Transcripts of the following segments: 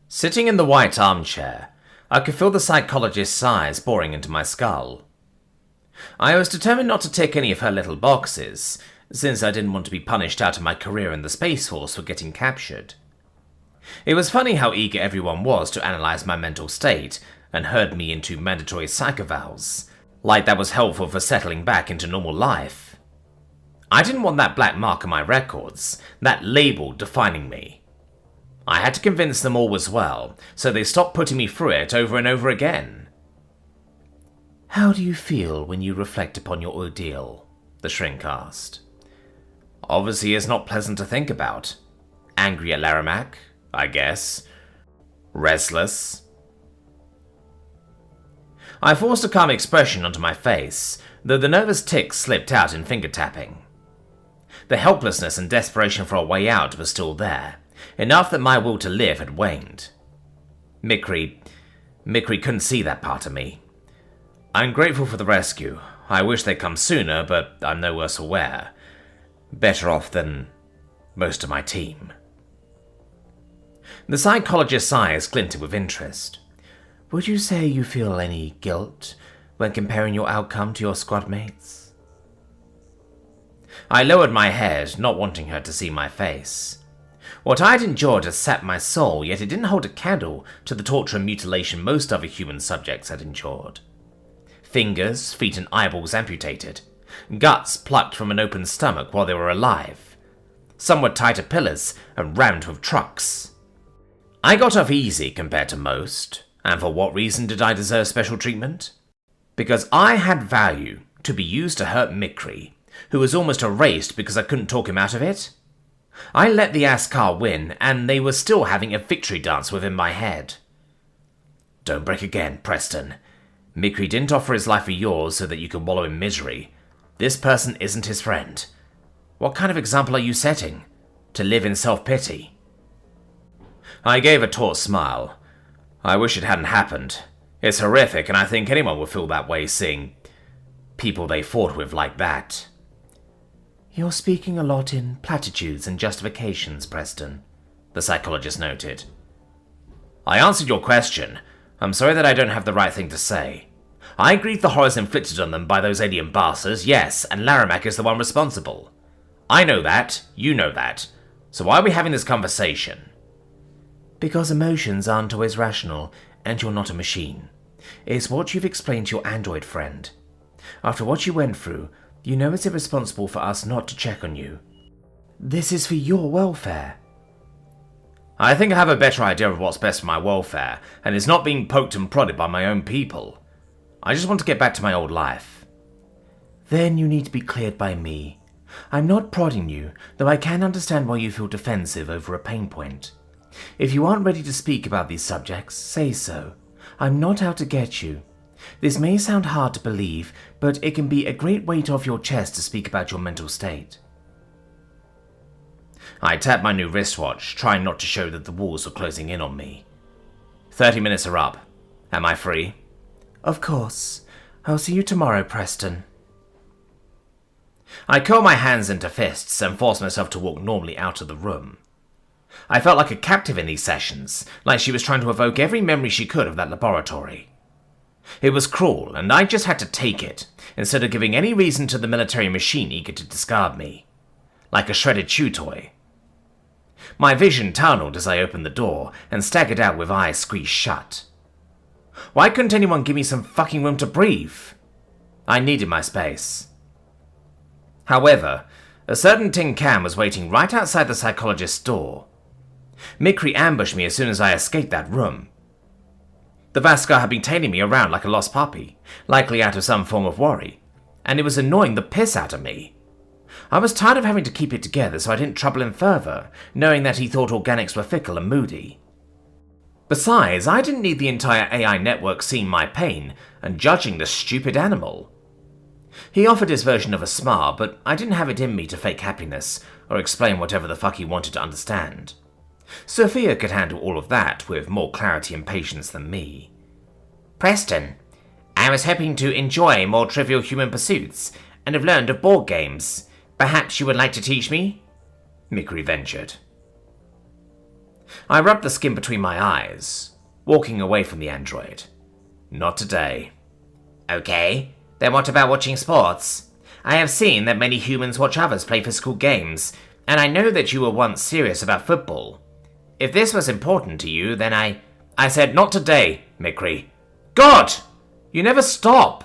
Sitting in the white armchair, I could feel the psychologist's sighs boring into my skull. I was determined not to tick any of her little boxes, since I didn't want to be punished out of my career in the Space Force for getting captured. It was funny how eager everyone was to analyze my mental state and herd me into mandatory psych evals, like that was helpful for settling back into normal life. I didn't want that black mark on my records, that label defining me. I had to convince them all was well, so they stopped putting me through it over and over again. "How do you feel when you reflect upon your ordeal?" the shrink asked. "Obviously it's not pleasant to think about. Angry at Laramac, I guess. Restless." I forced a calm expression onto my face, though the nervous tics slipped out in finger-tapping. The helplessness and desperation for a way out was still there, enough that my will to live had waned. Mikree couldn't see that part of me. "I'm grateful for the rescue. I wish they'd come sooner, but I'm no worse aware. Better off than most of my team." The psychologist's eyes glinted with interest. "Would you say you feel any guilt when comparing your outcome to your squad mates?" I lowered my head, not wanting her to see my face. What I'd endured had sapped my soul, yet it didn't hold a candle to the torture and mutilation most other human subjects had endured. Fingers, feet and eyeballs amputated, guts plucked from an open stomach while they were alive. Some were tied to pillars and rammed with trucks. I got off easy compared to most, and for what reason did I deserve special treatment? Because I had value to be used to hurt Mikree, who was almost erased because I couldn't talk him out of it. I let the Askar win, and they were still having a victory dance within my head. "Don't break again, Preston. Mikree didn't offer his life for yours so that you could wallow in misery. This person isn't his friend. What kind of example are you setting? To live in self-pity?" I gave a taut smile. I wish it hadn't happened. It's horrific, and I think anyone would feel that way seeing people they fought with like that. "You're speaking a lot in platitudes and justifications, Preston," the psychologist noted. "I answered your question. I'm sorry that I don't have the right thing to say. I grieve the horrors inflicted on them by those alien bastards, yes, and Laramac is the one responsible. I know that, you know that. So why are we having this conversation?" "Because emotions aren't always rational, and you're not a machine. It's what you've explained to your android friend. After what you went through, you know it's irresponsible for us not to check on you. This is for your welfare." "I think I have a better idea of what's best for my welfare, and it's not being poked and prodded by my own people. I just want to get back to my old life." "Then you need to be cleared by me. I'm not prodding you, though I can understand why you feel defensive over a pain point. If you aren't ready to speak about these subjects, say so. I'm not out to get you. This may sound hard to believe, but it can be a great weight off your chest to speak about your mental state." I tapped my new wristwatch, trying not to show that the walls were closing in on me. 30 minutes are up. Am I free? "Of course. I'll see you tomorrow, Preston." I curled my hands into fists and forced myself to walk normally out of the room. I felt like a captive in these sessions, like she was trying to evoke every memory she could of that laboratory. It was cruel, and I just had to take it, instead of giving any reason to the military machine eager to discard me. Like a shredded chew toy. My vision tunneled as I opened the door, and staggered out with eyes squeezed shut. Why couldn't anyone give me some fucking room to breathe? I needed my space. However, a certain tin can was waiting right outside the psychologist's door. Mikree ambushed me as soon as I escaped that room. The Vaskar had been tailing me around like a lost puppy, likely out of some form of worry, and it was annoying the piss out of me. I was tired of having to keep it together so I didn't trouble him further, knowing that he thought organics were fickle and moody. Besides, I didn't need the entire AI network seeing my pain and judging the stupid animal. He offered his version of a smile, but I didn't have it in me to fake happiness or explain whatever the fuck he wanted to understand. Sophia could handle all of that with more clarity and patience than me. "Preston, I was hoping to enjoy more trivial human pursuits and have learned of board games. Perhaps you would like to teach me?" Mikree ventured. I rubbed the skin between my eyes, walking away from the android. Not today. Okay, then what about watching sports? I have seen that many humans watch others play physical games, and I know that you were once serious about football. If this was important to you, then I said not today, Mikree. God! You never stop!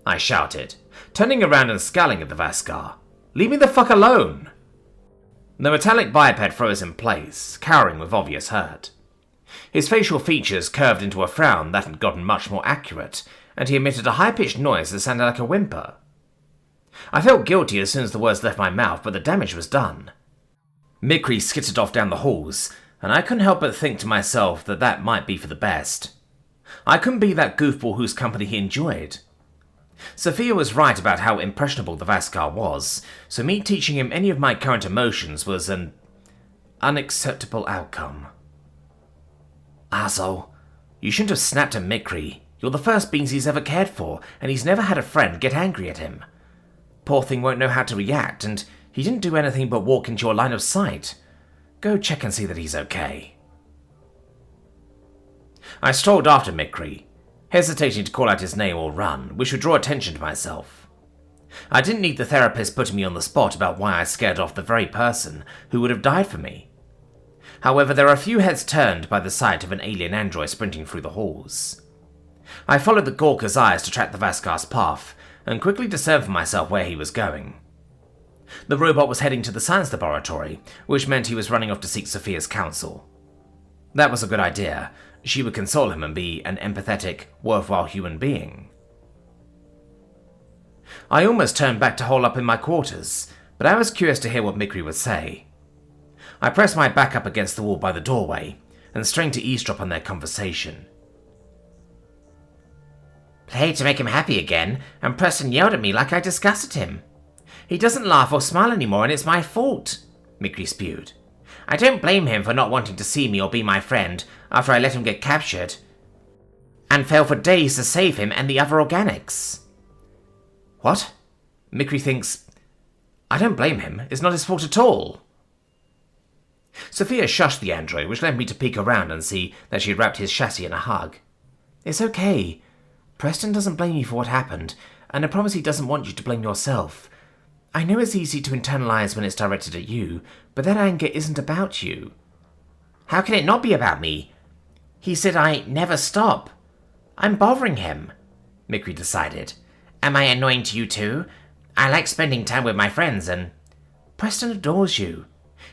I shouted, turning around and scowling at the Vaskar. Leave me the fuck alone! The metallic biped froze in place, cowering with obvious hurt. His facial features curved into a frown that had gotten much more accurate, and he emitted a high-pitched noise that sounded like a whimper. I felt guilty as soon as the words left my mouth, but the damage was done. Mikree skittered off down the halls, and I couldn't help but think to myself that that might be for the best. I couldn't be that goofball whose company he enjoyed. Sophia was right about how impressionable the Vaskar was, so me teaching him any of my current emotions was an unacceptable outcome. Asshole, you shouldn't have snapped at Mikree. You're the first beans he's ever cared for, and he's never had a friend get angry at him. Poor thing won't know how to react, and he didn't do anything but walk into your line of sight. Go check and see that he's okay. I strolled after Mikree, hesitating to call out his name or run, which would draw attention to myself. I didn't need the therapist putting me on the spot about why I scared off the very person who would have died for me. However, there are a few heads turned by the sight of an alien android sprinting through the halls. I followed the Gorka's eyes to track the Vaskar's path, and quickly discerned for myself where he was going. The robot was heading to the science laboratory, which meant he was running off to seek Sophia's counsel. That was a good idea. She would console him and be an empathetic, worthwhile human being. I almost turned back to hole up in my quarters, but I was curious to hear what Mikree would say. I pressed my back up against the wall by the doorway, and strained to eavesdrop on their conversation. Played to make him happy again, and Preston yelled at me like I disgusted him. He doesn't laugh or smile anymore, and it's my fault, Mikree spewed. I don't blame him for not wanting to see me or be my friend after I let him get captured, and fail for days to save him and the other organics. What? Mikree thinks... I don't blame him. It's not his fault at all. Sophia shushed the android, which led me to peek around and see that she had wrapped his chassis in a hug. It's okay. Preston doesn't blame you for what happened, and I promise he doesn't want you to blame yourself. I know it's easy to internalize when it's directed at you, but that anger isn't about you. How can it not be about me? He said I never stop. I'm bothering him, Mikree decided. Am I annoying to you too? I like spending time with my friends and... Preston adores you.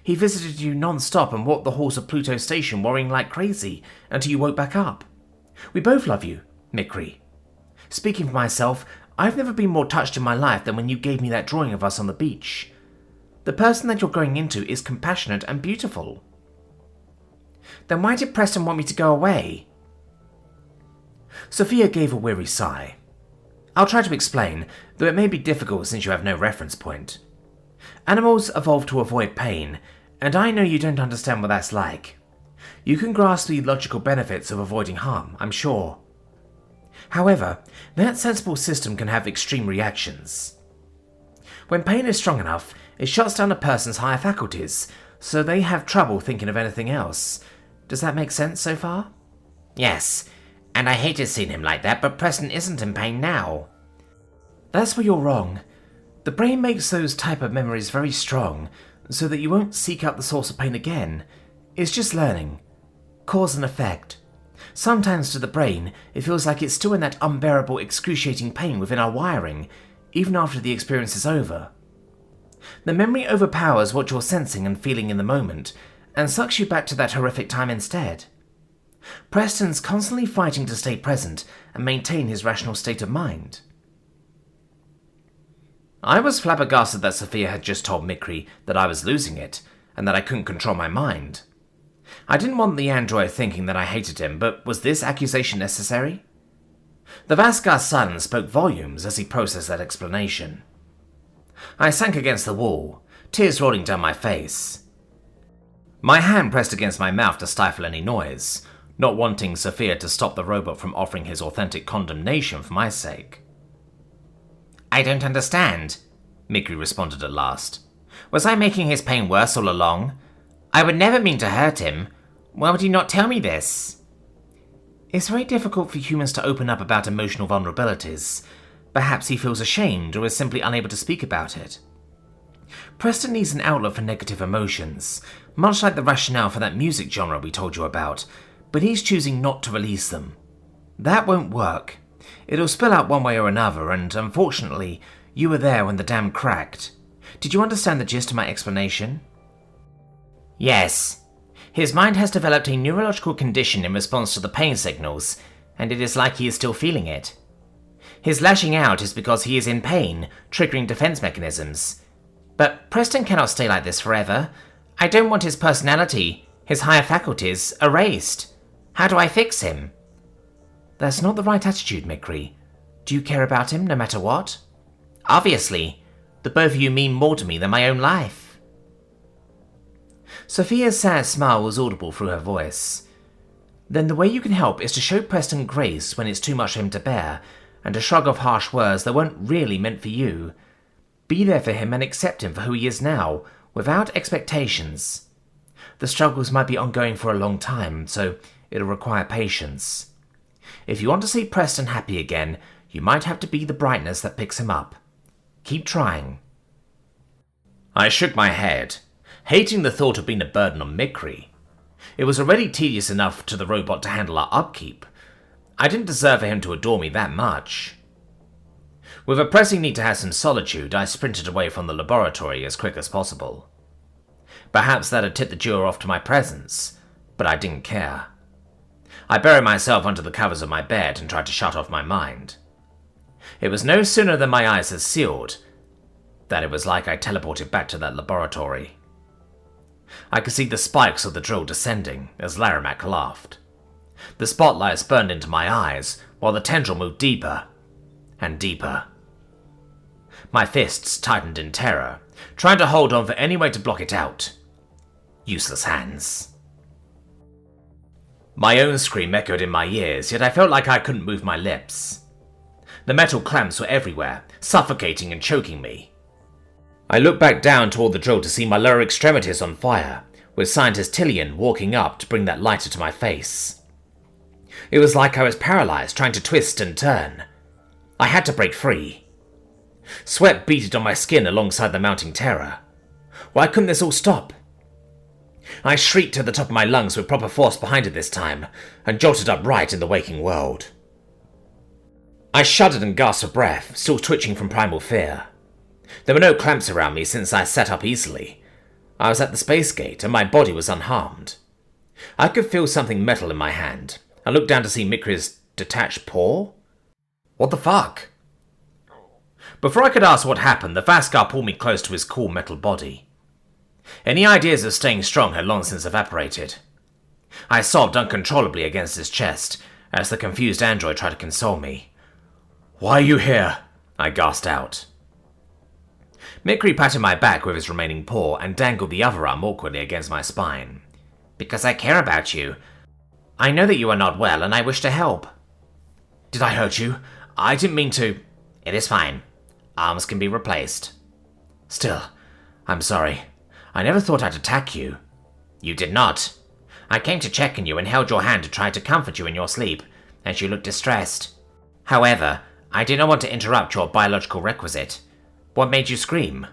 He visited you non-stop and walked the halls of Pluto Station worrying like crazy until you woke back up. We both love you, Mikree. Speaking for myself, I've never been more touched in my life than when you gave me that drawing of us on the beach. The person that you're going into is compassionate and beautiful. Then why did Preston want me to go away? Sophia gave a weary sigh. I'll try to explain, though it may be difficult since you have no reference point. Animals evolve to avoid pain, and I know you don't understand what that's like. You can grasp the logical benefits of avoiding harm, I'm sure. However, that sensible system can have extreme reactions. When pain is strong enough, it shuts down a person's higher faculties, so they have trouble thinking of anything else. Does that make sense so far? Yes, and I hated seeing him like that, but Preston isn't in pain now. That's where you're wrong. The brain makes those type of memories very strong, so that you won't seek out the source of pain again. It's just learning. Cause and effect. Sometimes to the brain, it feels like it's still in that unbearable, excruciating pain within our wiring, even after the experience is over. The memory overpowers what you're sensing and feeling in the moment, and sucks you back to that horrific time instead. Preston's constantly fighting to stay present and maintain his rational state of mind. I was flabbergasted that Sophia had just told Mikree that I was losing it, and that I couldn't control my mind. I didn't want the android thinking that I hated him, but was this accusation necessary? The Vaskar's silence spoke volumes as he processed that explanation. I sank against the wall, tears rolling down my face. My hand pressed against my mouth to stifle any noise, not wanting Sophia to stop the robot from offering his authentic condemnation for my sake. I don't understand, Mikree responded at last. Was I making his pain worse all along? I would never mean to hurt him. Why would he not tell me this? It's very difficult for humans to open up about emotional vulnerabilities. Perhaps he feels ashamed or is simply unable to speak about it. Preston needs an outlet for negative emotions, much like the rationale for that music genre we told you about, but he's choosing not to release them. That won't work. It'll spill out one way or another, and unfortunately, you were there when the dam cracked. Did you understand the gist of my explanation? Yes. His mind has developed a neurological condition in response to the pain signals, and it is like he is still feeling it. His lashing out is because he is in pain, triggering defense mechanisms. But Preston cannot stay like this forever. I don't want his personality, his higher faculties, erased. How do I fix him? That's not the right attitude, Mikree. Do you care about him no matter what? Obviously. The both of you mean more to me than my own life. Sophia's sad smile was audible through her voice. Then the way you can help is to show Preston grace when it's too much for him to bear, and to shrug off harsh words that weren't really meant for you. Be there for him and accept him for who he is now, without expectations. The struggles might be ongoing for a long time, so it'll require patience. If you want to see Preston happy again, you might have to be the brightness that picks him up. Keep trying. I shook my head, hating the thought of being a burden on Mikree. It was already tedious enough to the robot to handle our upkeep. I didn't deserve for him to adore me that much. With a pressing need to have some solitude, I sprinted away from the laboratory as quick as possible. Perhaps that had tipped the duo off to my presence, but I didn't care. I buried myself under the covers of my bed and tried to shut off my mind. It was no sooner than my eyes had sealed that it was like I teleported back to that laboratory. I could see the spikes of the drill descending as Larimac laughed. The spotlights burned into my eyes while the tendril moved deeper and deeper. My fists tightened in terror, trying to hold on for any way to block it out. Useless hands. My own scream echoed in my ears, yet I felt like I couldn't move my lips. The metal clamps were everywhere, suffocating and choking me. I looked back down toward the drill to see my lower extremities on fire, with Scientist Tillian walking up to bring that lighter to my face. It was like I was paralyzed, trying to twist and turn. I had to break free. Sweat beaded on my skin alongside the mounting terror. Why couldn't this all stop? I shrieked at the top of my lungs with proper force behind it this time, and jolted upright in the waking world. I shuddered and gasped for breath, still twitching from primal fear. There were no clamps around me since I sat up easily. I was at the space gate, and my body was unharmed. I could feel something metal in my hand. I looked down to see Mikree's detached paw. What the fuck? Before I could ask what happened, the Vaskar pulled me close to his cool metal body. Any ideas of staying strong had long since evaporated. I sobbed uncontrollably against his chest as the confused android tried to console me. "Why are you here?" I gasped out. Mikree patted my back with his remaining paw and dangled the other arm awkwardly against my spine. "Because I care about you. I know that you are not well and I wish to help." "Did I hurt you? I didn't mean to." "It is fine. Arms can be replaced." "Still, I'm sorry. I never thought I'd attack you." "You did not. I came to check on you and held your hand to try to comfort you in your sleep, as you looked distressed. However, I did not want to interrupt your biological requisite. What made you scream?"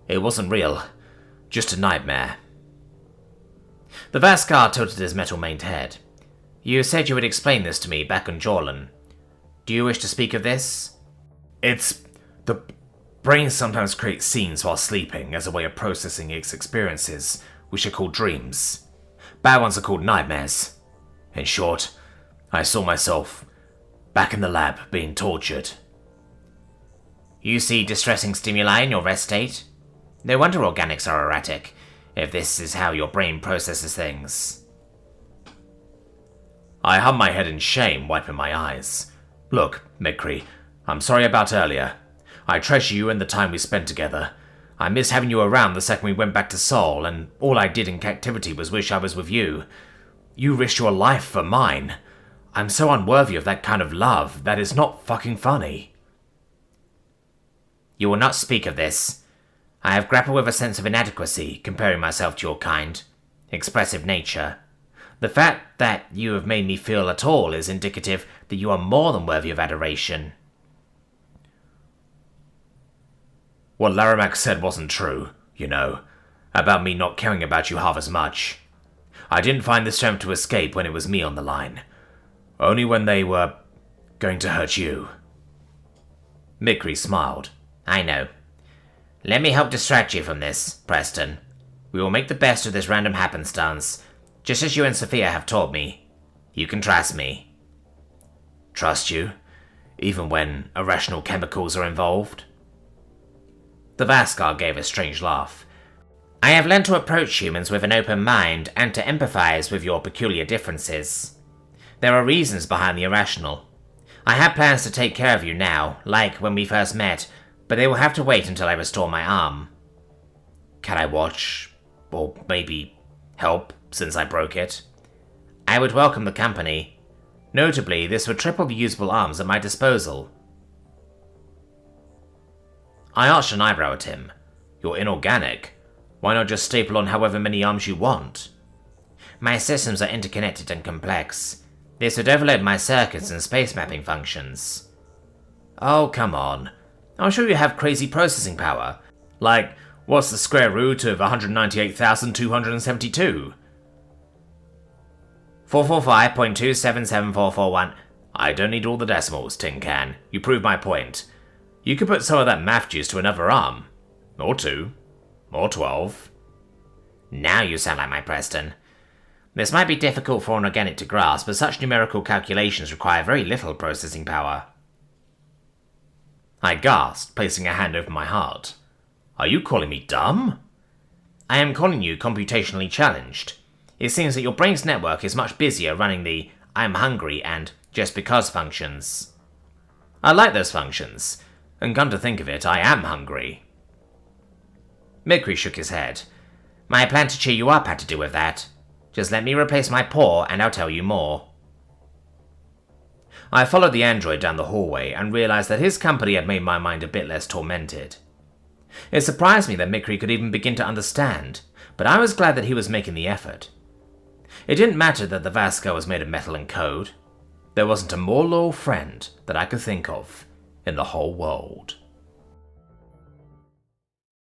"It wasn't real. Just a nightmare." The Vaskar tilted his metal-maned head. "You said you would explain this to me back on Jorlan. Do you wish to speak of this?" "It's... the brain sometimes creates scenes while sleeping as a way of processing its experiences, which are called dreams. Bad ones are called nightmares. In short, I saw myself back in the lab being tortured." "You see distressing stimuli in your rest state? No wonder organics are erratic, if this is how your brain processes things." I hung my head in shame, wiping my eyes. "Look, Mikree, I'm sorry about earlier. I treasure you and the time we spent together. I missed having you around the second we went back to Sol, and all I did in captivity was wish I was with you. You risked your life for mine. I'm so unworthy of that kind of love that it's not fucking funny." "You will not speak of this. I have grappled with a sense of inadequacy comparing myself to your kind. Expressive nature. The fact that you have made me feel at all is indicative that you are more than worthy of adoration. What Larimac said wasn't true, you know, about me not caring about you half as much. I didn't find the strength to escape when it was me on the line. Only when they were going to hurt you. Mikree smiled. I know. Let me help distract you from this, Preston. We will make the best of this random happenstance, just as you and Sophia have taught me. You can trust me. Trust you? Even when irrational chemicals are involved? The Vaskar gave a strange laugh. I have learned to approach humans with an open mind and to empathize with your peculiar differences. There are reasons behind the irrational. I have plans to take care of you now, like when we first met, but they will have to wait until I restore my arm. Can I watch, or maybe help, since I broke it? I would welcome the company. Notably, this would triple the usable arms at my disposal. I arched an eyebrow at him. You're inorganic. Why not just staple on however many arms you want? My systems are interconnected and complex. This would overload my circuits and space mapping functions. Oh, come on. I'm sure you have crazy processing power. Like, what's the square root of 198,272? 445.277441. I don't need all the decimals, Tin Can. You prove my point. You could put some of that math juice to another arm. Or 2. Or 12. Now you sound like my Preston. This might be difficult for an organic to grasp, but such numerical calculations require very little processing power. I gasped, placing a hand over my heart. Are you calling me dumb? I am calling you computationally challenged. It seems that your brain's network is much busier running the I'm hungry and just because functions. I like those functions. And come to think of it, I am hungry. Mikree shook his head. My plan to cheer you up had to do with that. Just let me replace my paw and I'll tell you more. I followed the android down the hallway and realized that his company had made my mind a bit less tormented. It surprised me that Mikree could even begin to understand, but I was glad that he was making the effort. It didn't matter that the Vaskar was made of metal and code. There wasn't a more loyal friend that I could think of in the whole world.